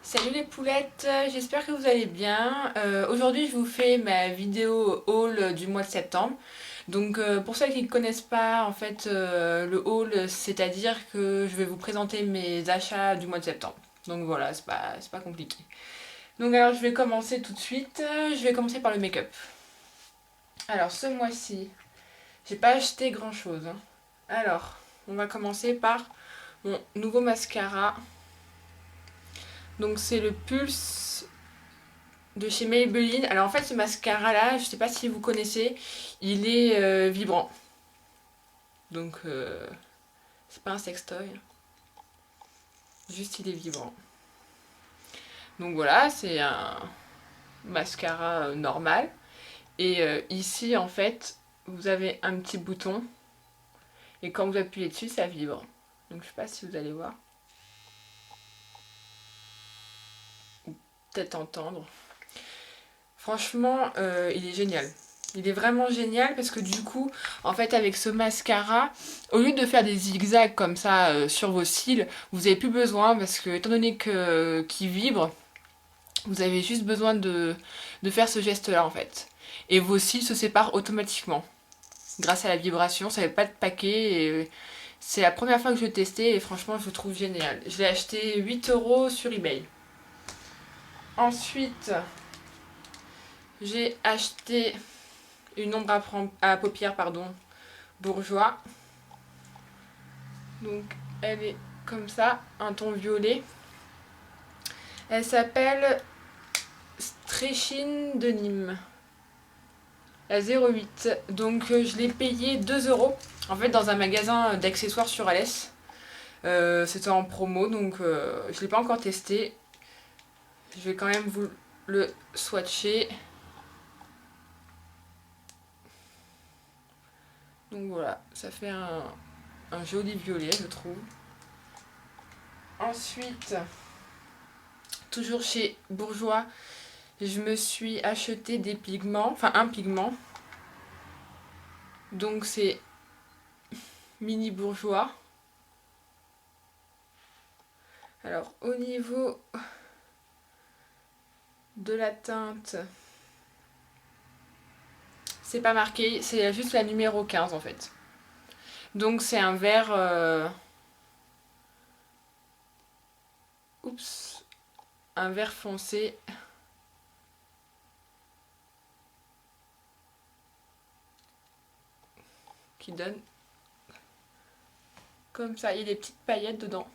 Salut les poulettes, j'espère que vous allez bien. Aujourd'hui je vous fais ma vidéo haul du mois de septembre. Donc pour ceux qui ne connaissent pas en fait le haul, c'est-à-dire que je vais vous présenter mes achats du mois de septembre. Donc voilà, c'est pas compliqué. Donc alors je vais commencer tout de suite. Je vais commencer par le make-up. Alors ce mois-ci, j'ai pas acheté grand-chose, hein. Alors, on va commencer par mon nouveau mascara. Donc c'est le Pulse de chez Maybelline. Alors en fait ce mascara là, je sais pas si vous connaissez, il est vibrant. Donc c'est pas un sextoy, juste il est vibrant. Donc voilà, c'est un mascara normal. Et ici en fait, vous avez un petit bouton. Et quand vous appuyez dessus, ça vibre. Donc je sais pas si vous allez voir. Peut-être entendre. Franchement, il est génial. Il est vraiment génial parce que du coup, en fait, avec ce mascara, au lieu de faire des zigzags comme ça sur vos cils, vous n'avez plus besoin parce que, étant donné qu'il vibre, vous avez juste besoin de faire ce geste-là en fait. Et vos cils se séparent automatiquement grâce à la vibration. Ça fait pas de paquet. Et c'est la première fois que je le testais et franchement, je le trouve génial. Je l'ai acheté 8 € sur eBay. Ensuite, j'ai acheté une ombre à paupières, pardon, Bourjois. Donc elle est comme ça, un ton violet. Elle s'appelle Stretching de Nîmes. La 08. Donc je l'ai payé 2 € en fait dans un magasin d'accessoires sur Alès. C'était en promo donc je ne l'ai pas encore testé. Je vais quand même vous le swatcher. Donc voilà, ça fait un joli violet je trouve. Ensuite, toujours chez Bourjois, je me suis acheté des pigments, enfin un pigment. Donc c'est Mini Bourjois. Alors au niveau de la teinte, c'est pas marqué, c'est juste la numéro 15 en fait. Donc c'est un vert... Oups, un vert foncé. Qui donne comme ça. Il y a des petites paillettes dedans.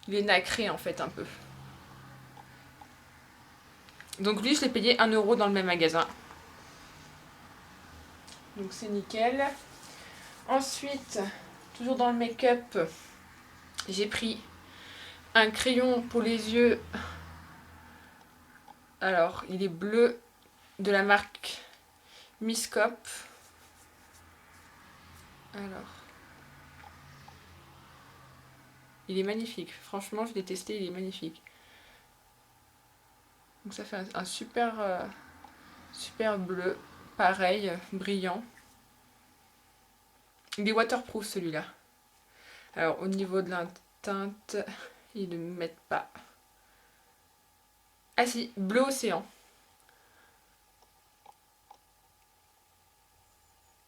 Il est nacré en fait un peu. Donc lui je l'ai payé 1 € dans le même magasin. Donc c'est nickel. Ensuite, toujours dans le make-up, j'ai pris un crayon pour les yeux. Alors, il est bleu de la marque Miscop. Alors, il est magnifique. Franchement, je l'ai testé, il est magnifique. Donc ça fait un super, super bleu. Pareil, brillant. Il est waterproof celui-là. Alors, au niveau de la teinte, ils ne mettent pas. Ah si, bleu océan.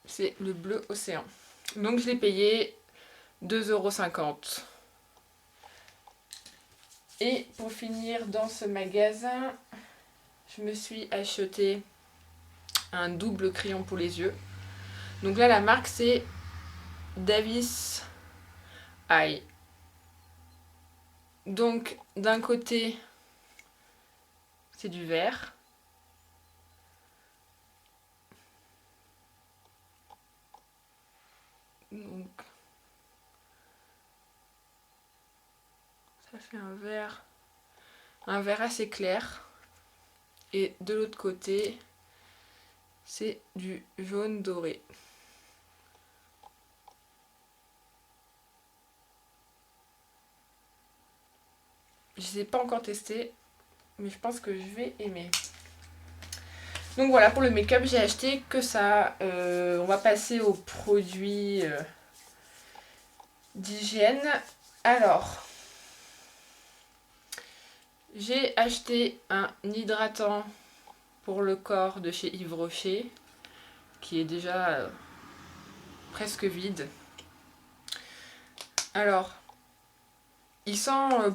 C'est le bleu océan. Donc je l'ai payé 2,50 €. Et pour finir dans ce magasin, je me suis acheté un double crayon pour les yeux. Donc là la marque c'est Davis Eye. Donc d'un côté c'est du vert. Donc ça fait un vert assez clair. Et de l'autre côté c'est du jaune doré. Je ne les ai pas encore testés, mais je pense que je vais aimer. Donc voilà, pour le make-up, j'ai acheté que ça. On va passer aux produits d'hygiène. Alors, J'ai acheté un hydratant pour le corps de chez Yves Rocher, qui est déjà presque vide. Alors,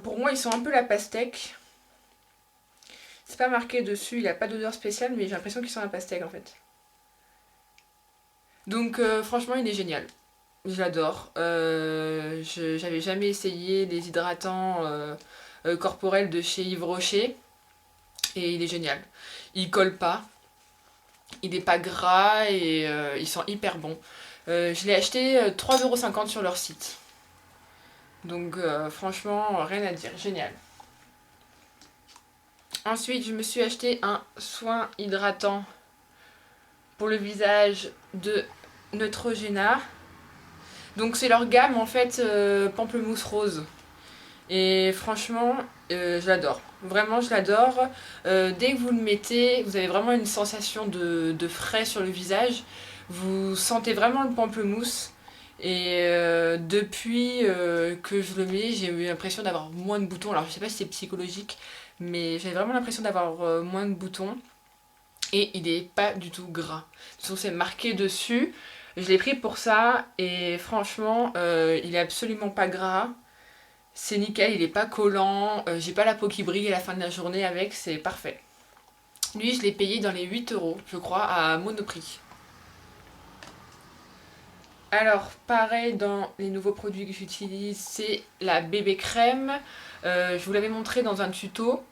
pour moi, il sent un peu la pastèque. C'est pas marqué dessus, il a pas d'odeur spéciale, mais j'ai l'impression qu'il sent la pastèque en fait. Donc franchement, il est génial. Je l'adore. J'avais jamais essayé les hydratants corporels de chez Yves Rocher. Et il est génial. Il colle pas. Il n'est pas gras et il sent hyper bon. Je l'ai acheté 3,50 € sur leur site. Donc franchement, rien à dire. Génial. Ensuite, je me suis acheté un soin hydratant pour le visage de Neutrogena. Donc c'est leur gamme en fait pamplemousse rose. Et franchement, je l'adore. Vraiment, je l'adore. Dès que vous le mettez, vous avez vraiment une sensation de frais sur le visage. Vous sentez vraiment le pamplemousse. Et depuis que je le mets, j'ai eu l'impression d'avoir moins de boutons. Alors, je sais pas si c'est psychologique, mais j'ai vraiment l'impression d'avoir moins de boutons. Et il est pas du tout gras. De toute façon, c'est marqué dessus. Je l'ai pris pour ça. Et franchement, il est absolument pas gras. C'est nickel, il est pas collant, j'ai pas la peau qui brille à la fin de la journée avec, c'est parfait. Lui, je l'ai payé dans les 8 € je crois, à Monoprix. Alors, pareil dans les nouveaux produits que j'utilise, c'est la bébé crème. Je vous l'avais montré dans un tuto.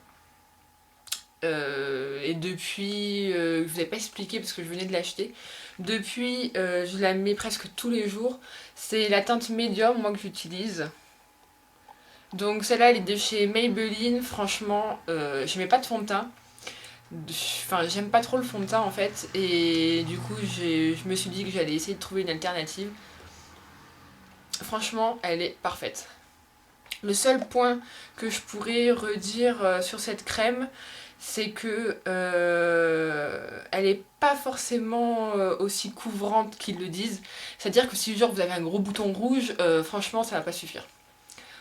Et depuis, je vous avais pas expliqué parce que je venais de l'acheter. Depuis, je la mets presque tous les jours. C'est la teinte médium, moi, que j'utilise. Donc celle-là, elle est de chez Maybelline. Franchement, je mets pas de fond de teint. Enfin, j'aime pas trop le fond de teint en fait. Et du coup, je me suis dit que j'allais essayer de trouver une alternative. Franchement, elle est parfaite. Le seul point que je pourrais redire sur cette crème, c'est que elle est pas forcément aussi couvrante qu'ils le disent. C'est-à-dire que si genre vous avez un gros bouton rouge, franchement, ça va pas suffire.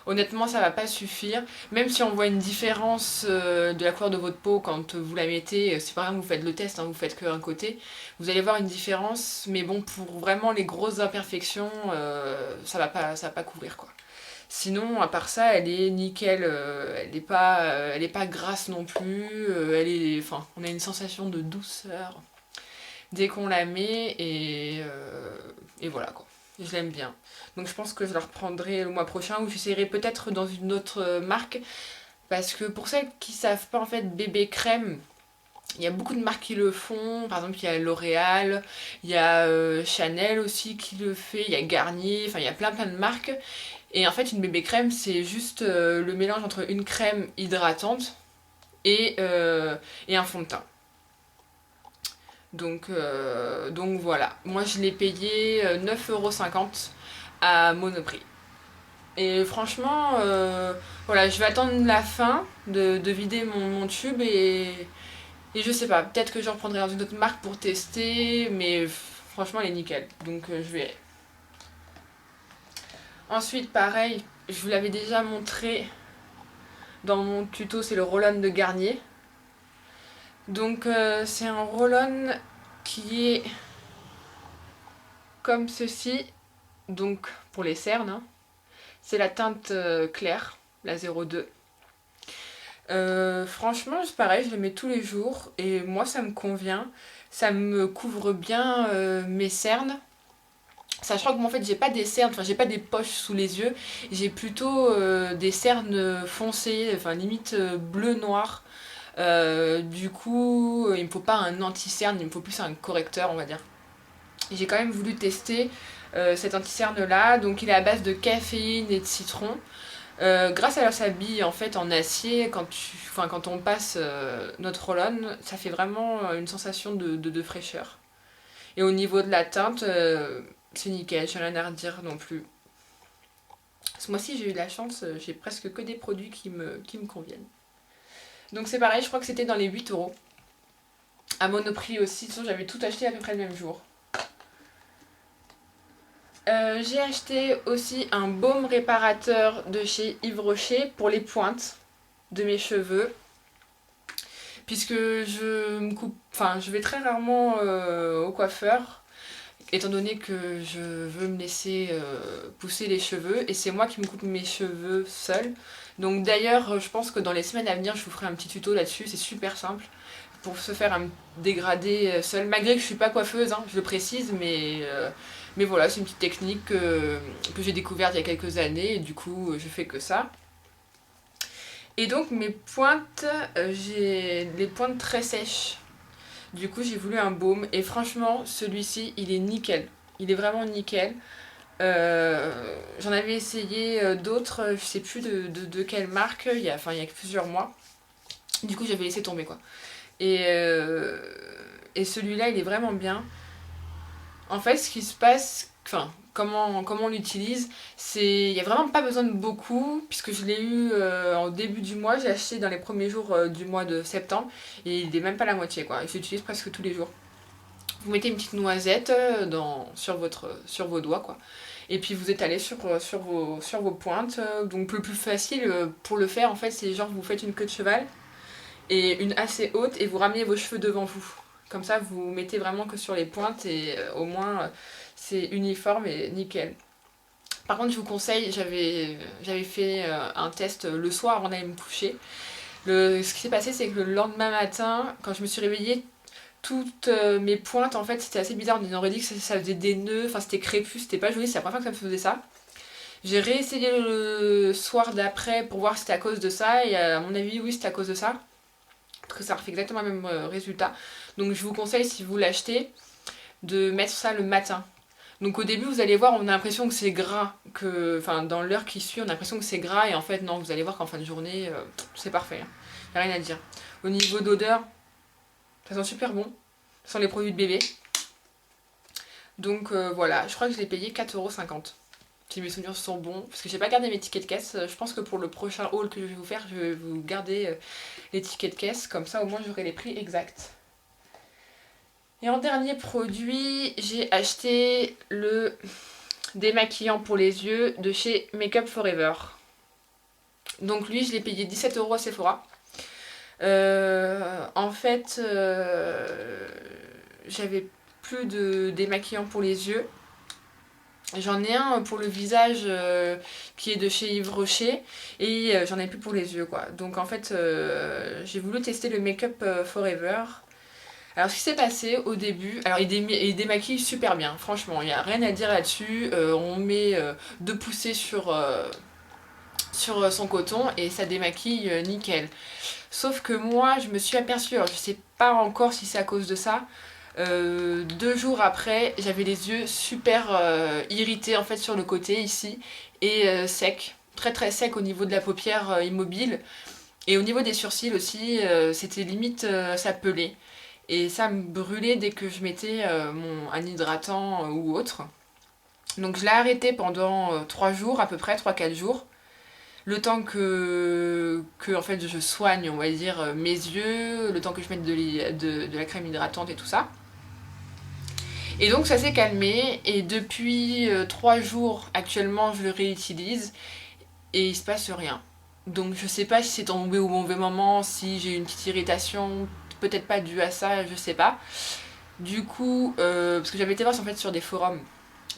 Honnêtement, ça va pas suffire. Même si on voit une différence de la couleur de votre peau quand vous la mettez, c'est par exemple vous faites le test, hein, vous faites qu'un côté, vous allez voir une différence. Mais bon, pour vraiment les grosses imperfections, ça va pas couvrir quoi. Sinon, à part ça, elle est nickel. Elle est pas grasse non plus. Enfin, on a une sensation de douceur dès qu'on la met et voilà quoi. Je l'aime bien. Donc je pense que je la reprendrai le mois prochain ou j'essaierai peut-être dans une autre marque. Parce que pour celles qui savent pas en fait bébé crème, il y a beaucoup de marques qui le font. Par exemple il y a L'Oréal, il y a Chanel aussi qui le fait, il y a Garnier, enfin il y a plein de marques. Et en fait une bébé crème c'est juste le mélange entre une crème hydratante et un fond de teint. Donc voilà, moi je l'ai payé 9,50 € à Monoprix. Et franchement, voilà, je vais attendre la fin de vider mon tube et je sais pas, peut-être que je reprendrai dans une autre marque pour tester, mais franchement elle est nickel, donc je verrai. Ensuite pareil, je vous l'avais déjà montré dans mon tuto, c'est le roll-on de Garnier. Donc c'est un roll-on qui est comme ceci, donc pour les cernes, hein. C'est la teinte claire, la 02. Franchement, c'est pareil, je le mets tous les jours et moi ça me convient. Ça me couvre bien mes cernes. Sachant que moi en fait j'ai pas des cernes, enfin j'ai pas des poches sous les yeux, j'ai plutôt des cernes foncées, enfin limite bleu-noir. Du coup, il me faut pas un anti-cerne, il me faut plus un correcteur, on va dire. Et j'ai quand même voulu tester cet anti-cerne là, donc il est à base de caféine et de citron. Grâce à sa bille en fait en acier, quand on passe notre roll-on, ça fait vraiment une sensation de fraîcheur. Et au niveau de la teinte, c'est nickel, j'ai rien à redire non plus. Ce mois-ci j'ai eu de la chance, j'ai presque que des produits qui me conviennent. Donc c'est pareil, je crois que c'était dans les 8 €. À Monoprix aussi, sinon j'avais tout acheté à peu près le même jour. J'ai acheté aussi un baume réparateur de chez Yves Rocher pour les pointes. de mes cheveux. Puisque je me coupe, enfin je vais très rarement au coiffeur, étant donné que je veux me laisser pousser les cheveux, et c'est moi qui me coupe mes cheveux seule. Donc d'ailleurs je pense que dans les semaines à venir je vous ferai un petit tuto là-dessus, c'est super simple, pour se faire un dégradé seul, malgré que je suis pas coiffeuse, hein, je le précise, mais voilà, c'est une petite technique que j'ai découverte il y a quelques années, et du coup je fais que ça. Et donc mes pointes, j'ai les pointes très sèches. Du coup j'ai voulu un baume et franchement celui-ci il est nickel. Il est vraiment nickel. J'en avais essayé d'autres, je sais plus de quelle marque, il y a plusieurs mois. Du coup j'avais laissé tomber quoi. Et celui-là il est vraiment bien. En fait, ce qui se passe, enfin, comment on l'utilise, il n'y a vraiment pas besoin de beaucoup, puisque je l'ai eu en début du mois, j'ai acheté dans les premiers jours du mois de septembre, et il n'est même pas la moitié, quoi. Et je l'utilise presque tous les jours. Vous mettez une petite noisette sur vos doigts, quoi. Et puis vous étalez sur vos pointes. Donc le plus facile pour le faire, en fait, c'est genre vous faites une queue de cheval, et une assez haute, et vous ramenez vos cheveux devant vous. Comme ça, vous mettez vraiment que sur les pointes et au moins c'est uniforme et nickel. Par contre, je vous conseille, j'avais fait un test le soir avant d'aller me coucher. Ce qui s'est passé, c'est que le lendemain matin, quand je me suis réveillée, toutes mes pointes, en fait, c'était assez bizarre. On aurait dit que ça faisait des nœuds, enfin c'était crépus, c'était pas joli, c'est la première fois que ça me faisait ça. J'ai réessayé le soir d'après pour voir si c'était à cause de ça, et à mon avis, oui, c'était à cause de ça. Parce que ça refait exactement le même résultat. Donc je vous conseille, si vous l'achetez, de mettre ça le matin. Donc au début vous allez voir, on a l'impression que c'est gras, enfin dans l'heure qui suit on a l'impression que c'est gras, et en fait non, vous allez voir qu'en fin de journée c'est parfait, hein. Y a rien à dire. Au niveau d'odeur, ça sent super bon, ça sent les produits de bébé. Donc voilà, je crois que je l'ai payé 4,50 €. Si mes souvenirs sont bons, parce que j'ai pas gardé mes tickets de caisse, je pense que pour le prochain haul que je vais vous faire, je vais vous garder les tickets de caisse, comme ça au moins j'aurai les prix exacts. Et en dernier produit, j'ai acheté le démaquillant pour les yeux de chez Make Up Forever. Donc lui, je l'ai payé 17 € à Sephora. En fait, j'avais plus de démaquillant pour les yeux. J'en ai un pour le visage qui est de chez Yves Rocher, et j'en ai plus pour les yeux, quoi. Donc en fait, j'ai voulu tester le Make Up Forever. Alors ce qui s'est passé au début, alors il démaquille super bien, franchement, il n'y a rien à dire là-dessus. On met 2 poussées sur son coton et ça démaquille nickel. Sauf que moi je me suis aperçue, alors je sais pas encore si c'est à cause de ça, 2 jours après j'avais les yeux super irrités en fait sur le côté ici, et secs, très très secs au niveau de la paupière immobile, et au niveau des sourcils aussi, c'était limite ça pelait. Et ça me brûlait dès que je mettais un hydratant ou autre. Donc je l'ai arrêté pendant 3 jours, à peu près 3-4 jours. Le temps que en fait, je soigne, on va dire, mes yeux, le temps que je mette de la crème hydratante et tout ça. Et donc ça s'est calmé, et depuis 3 jours actuellement je le réutilise et il se passe rien. Donc je sais pas si c'est tombé au mauvais moment, si j'ai une petite irritation, peut-être pas due à ça, je sais pas. Du coup, parce que j'avais été voir en fait sur des forums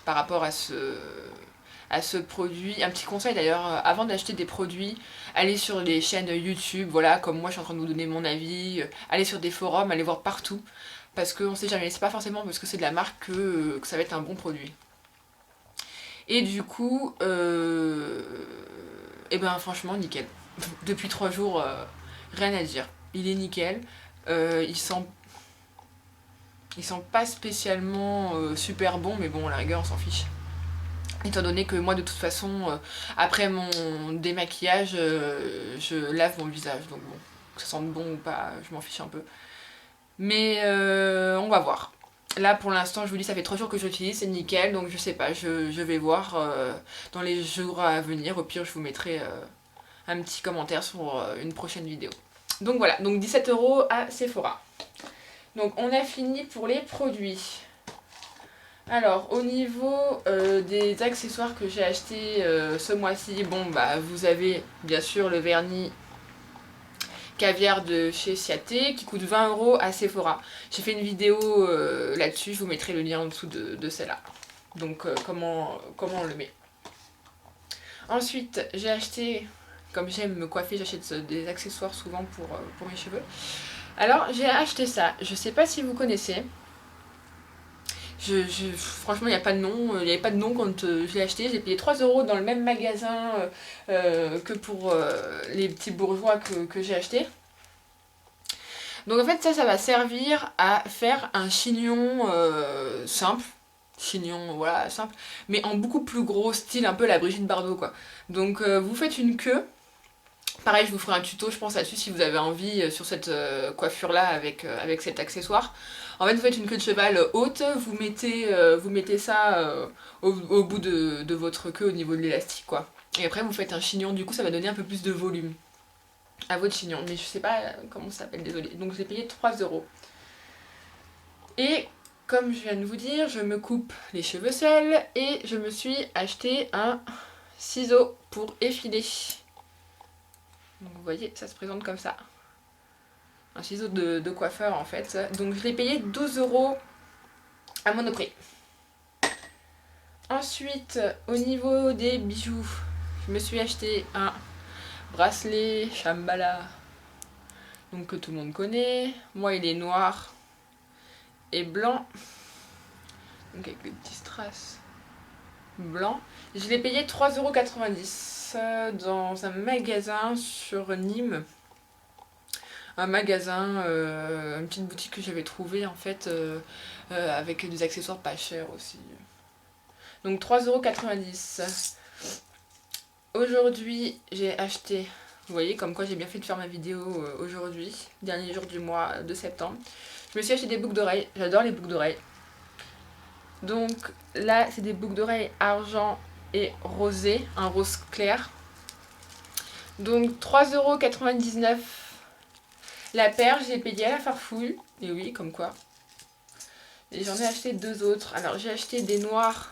par rapport à ce produit. Un petit conseil d'ailleurs, avant d'acheter des produits, allez sur les chaînes YouTube, voilà, comme moi je suis en train de vous donner mon avis, allez sur des forums, allez voir partout, parce qu'on sait jamais, c'est pas forcément parce que c'est de la marque que ça va être un bon produit. Et du coup, et ben franchement nickel. Depuis 3 jours, rien à dire. Il est nickel. Il sent pas spécialement super bon, mais bon, à la rigueur, on s'en fiche. Étant donné que moi, de toute façon, après mon démaquillage, je lave mon visage. Donc bon, que ça sente bon ou pas, je m'en fiche un peu. Mais on va voir. Là, pour l'instant, je vous dis, ça fait 3 jours que j'utilise, c'est nickel. Donc je sais pas, je vais voir dans les jours à venir. Au pire, je vous mettrai un petit commentaire sur une prochaine vidéo. Donc voilà, donc 17 € à Sephora. Donc on a fini pour les produits. Alors au niveau des accessoires que j'ai acheté ce mois-ci, bon bah vous avez bien sûr le vernis caviar de chez Ciaté qui coûte 20 € à Sephora. J'ai fait une vidéo là-dessus, je vous mettrai le lien en dessous de celle-là. Donc comment on le met. Ensuite, j'ai acheté, comme j'aime me coiffer, j'achète des accessoires souvent pour mes cheveux. Alors, j'ai acheté ça, je sais pas si vous connaissez. Franchement, il n'y a pas de nom, il n'y avait pas de nom quand je l'ai acheté. J'ai payé 3 € dans le même magasin que pour les petits bourgeois que j'ai acheté. Donc en fait, ça va servir à faire un chignon simple. Chignon, voilà, simple. Mais en beaucoup plus gros, style un peu la Brigitte Bardot, quoi. Donc vous faites une queue. Pareil, je vous ferai un tuto, je pense, là-dessus, si vous avez envie, sur cette coiffure-là, avec cet accessoire. En fait, vous faites une queue de cheval haute, vous mettez ça au bout de votre queue, au niveau de l'élastique, quoi. Et après, vous faites un chignon, du coup, ça va donner un peu plus de volume à votre chignon. Mais je sais pas comment ça s'appelle, désolée. Donc, j'ai payé 3 €. Et, comme je viens de vous dire, je me coupe les cheveux seuls, et je me suis acheté un ciseau pour effiler. Donc vous voyez, ça se présente comme ça. Un ciseau de coiffeur en fait. Donc je l'ai payé 12 € à Monoprix. Ensuite, au niveau des bijoux, je me suis acheté un bracelet Shambhala. Donc que tout le monde connaît. Moi il est noir et blanc. Donc avec des petits strass blancs. Je l'ai payé 3,90 € dans un magasin sur Nîmes. Un magasin, une petite boutique que j'avais trouvée en fait, avec des accessoires pas chers aussi. Donc 3,90 €. Aujourd'hui j'ai acheté, vous voyez comme quoi j'ai bien fait de faire ma vidéo aujourd'hui, dernier jour du mois de septembre. Je me suis acheté des boucles d'oreilles, j'adore les boucles d'oreilles. Donc là c'est des boucles d'oreilles argent et rosé, un rose clair. Donc 3,99 € la paire, j'ai payé à la Farfouille. Et oui, comme quoi. Et j'en ai acheté 2 autres. Alors j'ai acheté des noirs.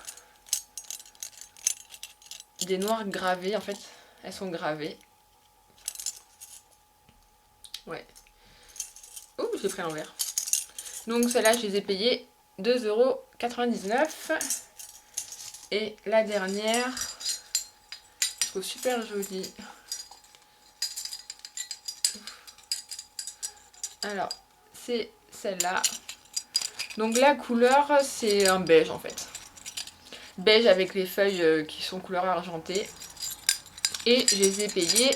Des noirs gravés en fait. Elles sont gravées. Ouais. Ouh, j'ai pris l'envers. Donc celles-là, je les ai payées 2,99 €. Et la dernière, je trouve super jolie. Alors, c'est celle-là. Donc la couleur, c'est un beige en fait. Beige avec les feuilles qui sont couleur argentée. Et je les ai payées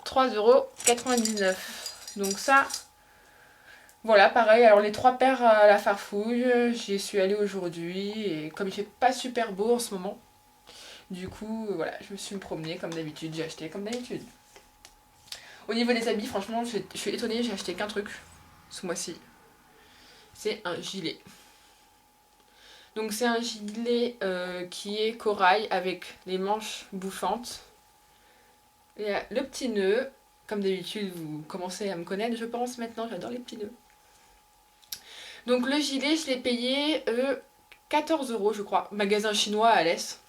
3,99 €. Donc ça, voilà, pareil. Alors les 3 paires à la Farfouille, j'y suis allée aujourd'hui. Et comme il fait pas super beau en ce moment, du coup, voilà, je me suis promenée comme d'habitude. J'ai acheté comme d'habitude. Au niveau des habits, franchement, je suis étonnée, j'ai acheté qu'un truc ce mois-ci. C'est un gilet. Donc c'est un gilet qui est corail avec les manches bouffantes. Il y a le petit nœud. Comme d'habitude, vous commencez à me connaître, je pense, maintenant. J'adore les petits nœuds. Donc le gilet, je l'ai payé 14 € je crois. Magasin chinois à Alès.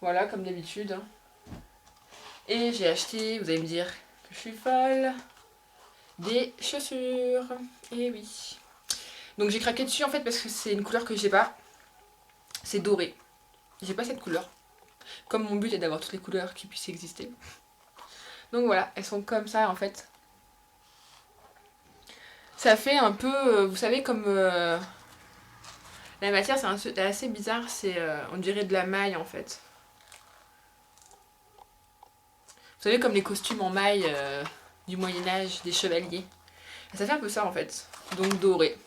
Voilà, comme d'habitude. Et j'ai acheté, vous allez me dire que je suis folle, des chaussures. Et oui. Donc j'ai craqué dessus en fait parce que c'est une couleur que j'ai pas. C'est doré. J'ai pas cette couleur. Comme mon but est d'avoir toutes les couleurs qui puissent exister. Donc voilà, elles sont comme ça en fait. Ça fait un peu, vous savez comme... la matière c'est assez bizarre, on dirait de la maille en fait. Vous savez comme les costumes en maille du Moyen-Âge, des chevaliers. Ça fait un peu ça en fait, donc doré.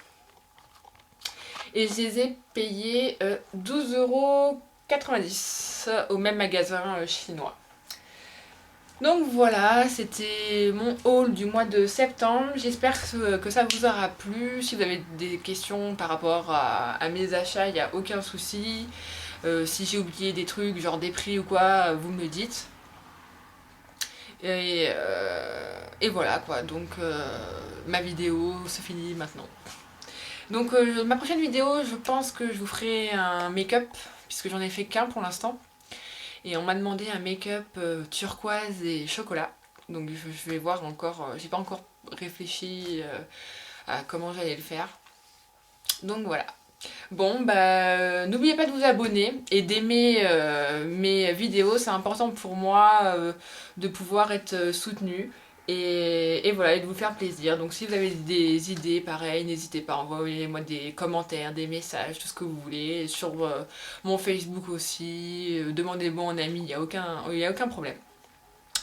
Et je les ai payés 12,90 € au même magasin chinois. Donc voilà, c'était mon haul du mois de septembre. J'espère que ça vous aura plu. Si vous avez des questions par rapport à mes achats, il n'y a aucun souci. Si j'ai oublié des trucs, genre des prix ou quoi, vous me le dites. Et voilà quoi, donc ma vidéo se finit maintenant. Donc ma prochaine vidéo, je pense que je vous ferai un make-up, puisque j'en ai fait qu'un pour l'instant. Et on m'a demandé un make-up turquoise et chocolat. Donc je vais voir encore, j'ai pas encore réfléchi à comment j'allais le faire. Donc voilà. Bon, bah, n'oubliez pas de vous abonner et d'aimer mes vidéos, c'est important pour moi de pouvoir être soutenu et voilà, et de vous faire plaisir. Donc si vous avez des idées pareilles, n'hésitez pas, envoyez-moi des commentaires, des messages, tout ce que vous voulez, sur mon Facebook aussi, demandez-moi en ami, il y a aucun problème.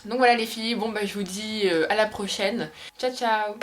Donc voilà les filles, bon bah je vous dis à la prochaine. Ciao ciao.